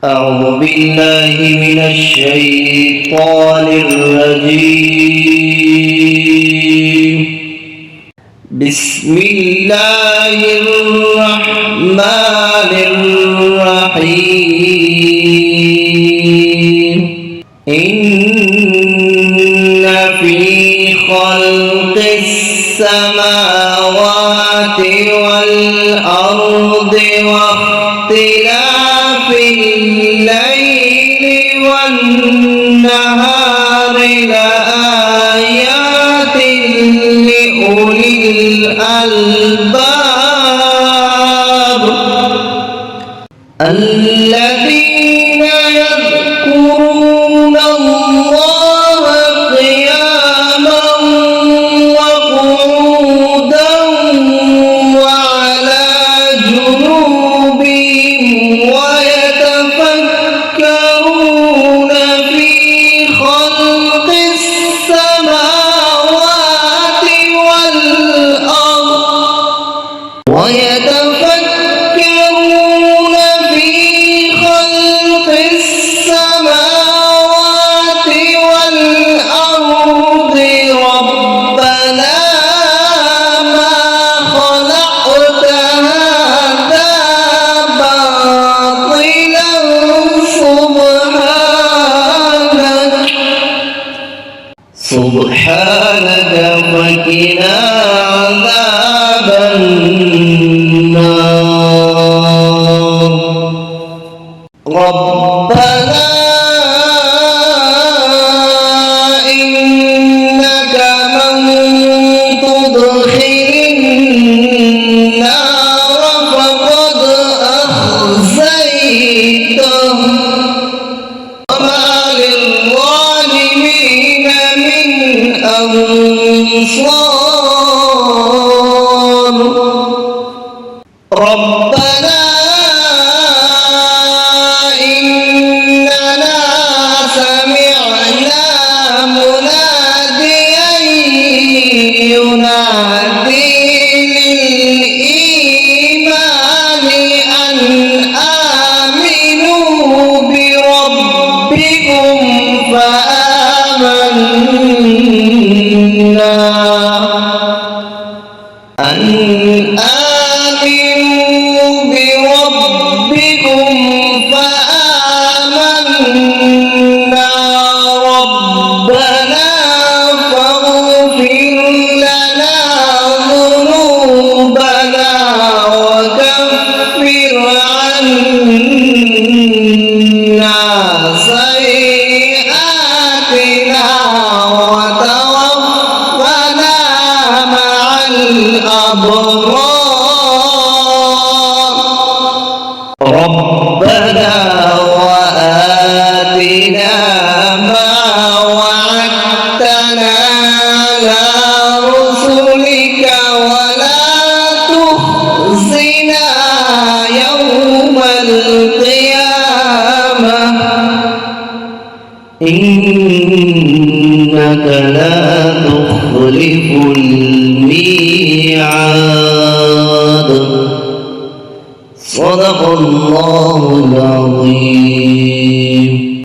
أعوذ بالله من الشيطان الرجيم. بسم الله الرحمن الرحيم. إن في خلق السماوات والأرض واختلاف الليل والنهار لآيات لأولي الألباب الذين يذكرون الله قياما وقعودا وعلى جنوبهم ويتفكرون في خلق السماوات والأرض ربنا ما خلقت هذا باطلا سبحانك فقنا عذاب النار. ربنا إنك من تدخل النار فقد أخزيته وما للظالمين من أنصار. ربنا إننا سمعنا مناديا ينادي للإيمان أن آمنوا بربكم فآمنا ربنا فاغفر لنا ذنوبنا وكفر عنا سيئاتنا وتوفنا مع الأبرار. ربنا وآتنا ما وعدتنا على رسلك ولا تخزنا يوم القيامة إنك لا تخلف الميعاد. صدق الله العظيم.